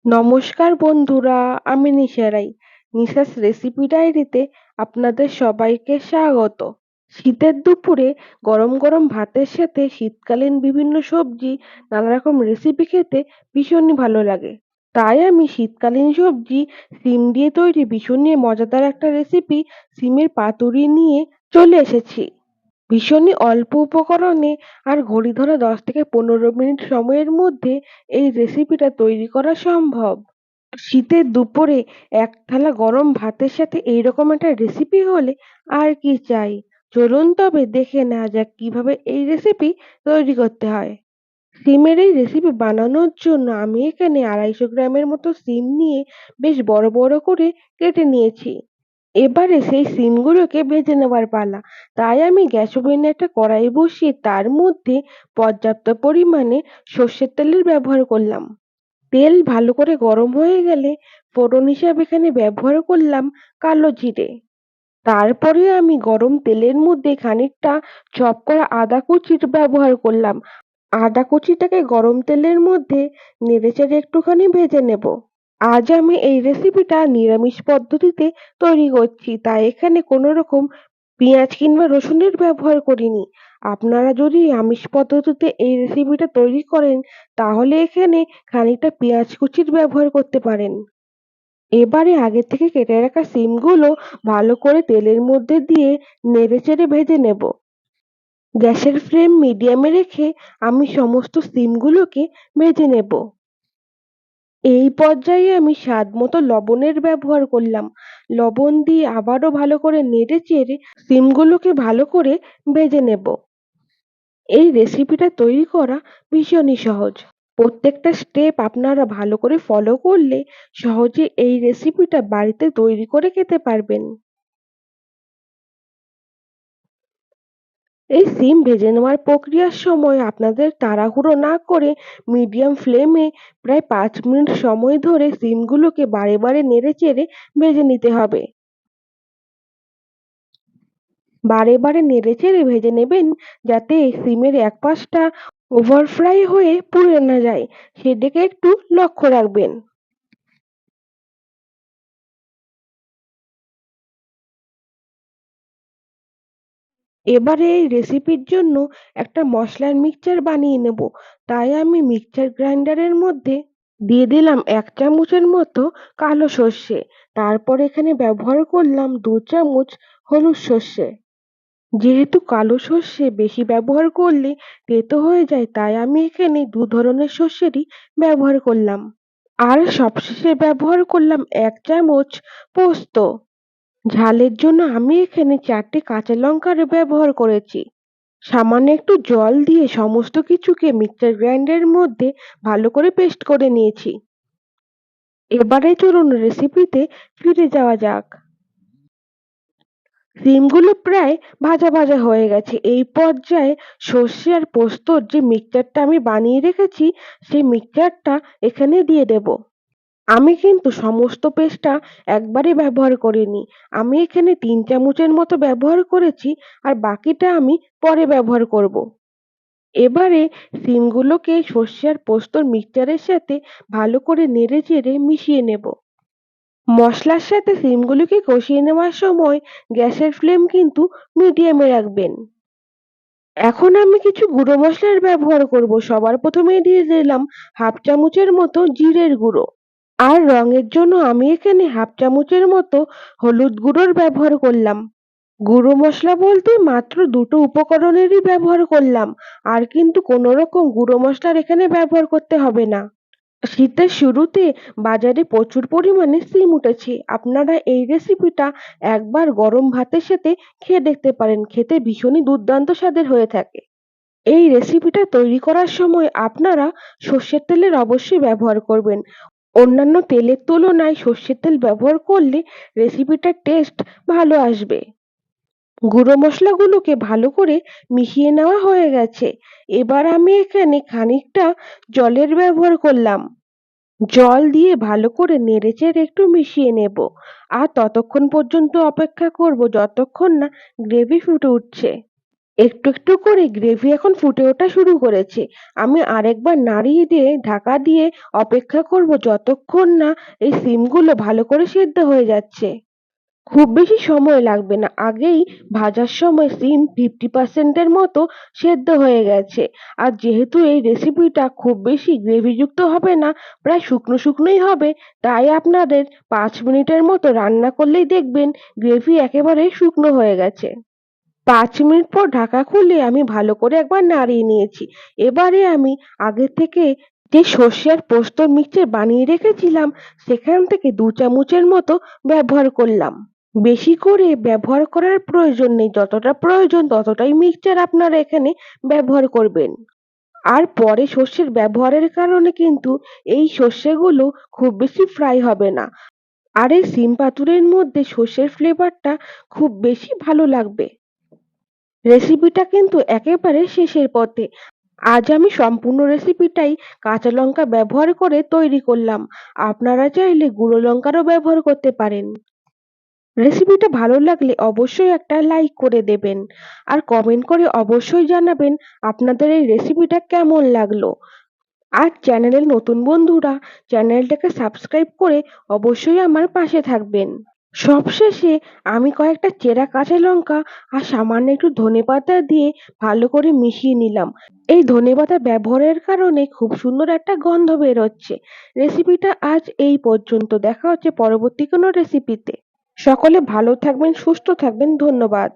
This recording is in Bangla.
নমস্কার বন্ধুরা, আমি নিশা রাই। নিশাস রেসিপি ডায়েরিতে আপনাদের সবাইকে স্বাগত। শীতের দুপুরে গরম গরম ভাতের সাথে শীতকালীন বিভিন্ন সবজি নানা রকম রেসিপি খেতে ভীষণই ভালো লাগে। তাই আমি শীতকালীন সবজি সিম দিয়ে তৈরি ভীষণই মজাদার একটা রেসিপি সিমের পাতুরি নিয়ে চলে এসেছি। ভীষণই অল্প উপকরণে আর ঘড়ি ধরা 10 থেকে 15 মিনিট সময়ের মধ্যে এই রেসিপিটা তৈরি করা সম্ভব। শীতের দুপুরে এক থালা গরম ভাতের সাথে এইরকম একটা রেসিপি হলে আর কি চাই। চলুন তবে দেখে নেওয়া যাক কিভাবে এই রেসিপি তৈরি করতে হয়। সিমের এই রেসিপি বানানোর জন্য আমি এখানে 250 গ্রামের মতো সিম নিয়ে বেশ বড় বড় করে কেটে নিয়েছি। এবারে সেই সিমগুলোকে ভেজে নেওয়ার পালা। তাই আমি গ্যাস ওভেনে একটা কড়াই বসিয়ে তার মধ্যে পর্যাপ্ত পরিমাণে সর্ষের তেলের ব্যবহার করলাম। তেল ভালো করে গরম হয়ে গেলে ফোড়ন হিসাবে এখানে ব্যবহার করলাম কালো জিরে। তারপরে আমি গরম তেলের মধ্যে খানিকটা চপ করা আদা কুচির ব্যবহার করলাম। আদা কুচিটাকে গরম তেলের মধ্যে নেড়েচেড়ে একটুখানি ভেজে নেব। আজ আমি এই রেসিপিটা নিরামিষ পদ্ধতিতে তৈরি করছি, তাই এখানে কোনো রকম পেঁয়াজ কিংবা রসুনের ব্যবহার করিনি। আপনারা যদি আমিষ পদ্ধতিতে এই রেসিপিটা তৈরি করেন তাহলে এখানে খানিকটা পেঁয়াজ কুচির ব্যবহার করতে পারেন। এবারে আগে থেকে কেটে রাখা সিমগুলো ভালো করে তেলের মধ্যে দিয়ে নেড়েচেড়ে ভেজে নেব। গ্যাসের ফ্লেম মিডিয়ামে রেখে আমি সমস্ত সিমগুলোকে ভেজে নেব। এই পর্যায়ে আমি স্বাদ মতো লবণের ব্যবহার করলাম। লবণ দিয়ে আবারও ভালো করে নেড়ে চেড়ে সিমগুলোকে ভালো করে ভেজে নেব। এই রেসিপিটা তৈরি করা ভীষণই সহজ। প্রত্যেকটা স্টেপ আপনারা ভালো করে ফলো করলে সহজে এই রেসিপিটা বাড়িতে তৈরি করে খেতে পারবেন। এই সিম ভেজে নেওয়ার প্রক্রিয়ার সময় আপনাদের তাড়াহুড়ো না করে মিডিয়াম ফ্লেমে প্রায় 5 মিনিট সময় ধরে সিমগুলোকে বারে বারে নেড়ে চেড়ে ভেজে নিতে হবে। বারে বারে নেড়েচেড়ে ভেজে নেবেন যাতে সিমের এক পাশটা ওভার ফ্রাই হয়ে পুড়ে না যায়, সেদিকে একটু লক্ষ্য রাখবেন। এবারে এই রেসিপির জন্য একটা মশলার মিক্সচার বানিয়ে নেব। তাই আমি মিক্সচার গ্রাইন্ডারের মধ্যে দিয়ে দিলাম 1 চামচের মতো কালো সর্ষে। তারপর এখানে ব্যবহার করলাম 2 চামচ হলুদ সর্ষে। যেহেতু কালো সর্ষে বেশি ব্যবহার করলে তেতো হয়ে যায়, তাই আমি এখানে 2 ধরনের সর্ষেরই ব্যবহার করলাম। আর সবশেষে ব্যবহার করলাম 1 চামচ পোস্ত। ঝালের জন্য আমি এখানে 4টে কাঁচা লঙ্কার ব্যবহার করেছি। সামান্য একটু জল দিয়ে সমস্ত কিছুকে মিক্সচার গ্রাইন্ডারের মধ্যে ভালো করে পেস্ট করে নিয়েছি। এবারে চলুন রেসিপিতে ফিরে যাওয়া যাক। সিমগুলো প্রায় ভাজা ভাজা হয়ে গেছে। এই পর্যায়ে সর্ষে আর পোস্তর যে মিক্সচারটা আমি বানিয়ে রেখেছি সেই মিক্সচারটা এখানে দিয়ে দেব। আমি কিন্তু সমস্ত পেস্টটা একবারে ব্যবহার করিনি। আমি এখানে 3 চামচের মতো ব্যবহার করেছি আর বাকিটা আমি পরে ব্যবহার করব। এবারে সিমগুলোকে সর্ষে আর পোস্তর মিক্সচারের সাথে ভালো করে নেড়ে চেড়ে মিশিয়ে নেব। মশলার সাথে সিমগুলোকে কষিয়ে নেওয়ার সময় গ্যাসের ফ্লেম কিন্তু মিডিয়ামে রাখবেন। এখন আমি কিছু গুঁড়ো মশলার ব্যবহার করব। সবার প্রথমে দিয়ে দিলাম 1/2 চামচের মতো জিরের গুঁড়ো। আর রঙের জন্য আমি এখানে 1/2 চামচের মতো হলুদ গুঁড়োর ব্যবহার করলাম। গুঁড়ো মশলা বলতে মাত্র দুটো উপকরণেরই ব্যবহার করলাম। আর কিন্তু কোনো রকম গুঁড়ো মশলার এখানে ব্যবহার করতে হবে না। শীতের শুরুতে বাজারে প্রচুর পরিমাণে সিম উঠেছে। আপনারা এই রেসিপিটা একবার গরম ভাতের সাথে খেয়ে দেখতে পারেন। খেতে ভীষণই দুর্দান্ত স্বাদের হয়ে থাকে। এই রেসিপিটা তৈরি করার সময় আপনারা সর্ষের তেলের অবশ্যই ব্যবহার করবেন। অন্যান্য তেলের তুলনায় সর্ষের তেল ব্যবহার করলে রেসিপিটার টেস্ট ভালো আসবে। গুঁড়ো মশলাগুলোকে ভালো করে মিশিয়ে নেওয়া হয়ে গেছে। এবার আমি এখানে খানিকটা জলের ব্যবহার করলাম। জল দিয়ে ভালো করে নেড়েচেড়ে একটু মিশিয়ে নেব। আর ততক্ষণ পর্যন্ত অপেক্ষা করব যতক্ষণ না গ্রেভি ফুটে উঠছে। একটু একটু করে গ্রেভি এখন ফুটে ওঠা শুরু করেছে। আমি আরেকবার নাড়িয়ে দিয়ে ঢাকা দিয়ে অপেক্ষা করব যতক্ষণ না এই সিমগুলো ভালো করে সেদ্ধ হয়ে যাচ্ছে। খুব বেশি সময় লাগবে না। আগেই ভাজার সময় সিম 50% এর মতো সেদ্ধ হয়ে গেছে। আর যেহেতু এই রেসিপিটা খুব বেশি গ্রেভিযুক্ত হবে না, প্রায় শুকনো শুকনোই হবে, তাই আপনাদের 5 মিনিটের মতো রান্না করলেই দেখবেন গ্রেভি একেবারে শুকনো হয়ে গেছে। ৫ মিনিট পর ঢাকা খুলে আমি ভালো করে একবার নাড়িয়ে নিয়েছি। এবারে আমি আগে থেকে যে সর্ষে আর পোস্তর মিক্সচার বানিয়ে রেখেছিলাম, সেখান থেকে ২ চামচের মতো ব্যবহার করলাম। বেশি করে ব্যবহার করার প্রয়োজন নেই। যতটা প্রয়োজন ততটাই মিক্সচার আপনারা এখানে ব্যবহার করবেন। আর পরে সর্ষের ব্যবহারের কারণে কিন্তু এই সর্ষেগুলো খুব বেশি ফ্রাই হবে না। আর এই সিম পাতুরের মধ্যে সর্ষের ফ্লেভারটা খুব বেশি ভালো লাগবে। রেসিপিটা কিন্তু একেবারে শেষের পথে। আজ আমি সম্পূর্ণ রেসিপিটাই কাঁচা লঙ্কা ব্যবহার করে তৈরি করলাম। আপনারা চাইলে গুঁড়ো লঙ্কারও ব্যবহার করতে পারেন। রেসিপিটা ভালো লাগলে অবশ্যই একটা লাইক করে দেবেন। আর কমেন্ট করে অবশ্যই জানাবেন আপনাদের এই রেসিপিটা কেমন লাগলো। আর চ্যানেলের নতুন বন্ধুরা চ্যানেলটাকে সাবস্ক্রাইব করে অবশ্যই আমার পাশে থাকবেন। সবশেষে আমি কয়েকটা চেরা কাঁচা লঙ্কা আর সামান্য একটু ধনেপাতা দিয়ে ভালো করে মিশিয়ে নিলাম। এই ধনেপাতা ব্যবহারের কারণে খুব সুন্দর একটা গন্ধ বেরোচ্ছে। রেসিপিটা আজ এই পর্যন্ত। দেখা হচ্ছে পরবর্তী কোনো রেসিপিতে। সকলে ভালো থাকবেন, সুস্থ থাকবেন। ধন্যবাদ।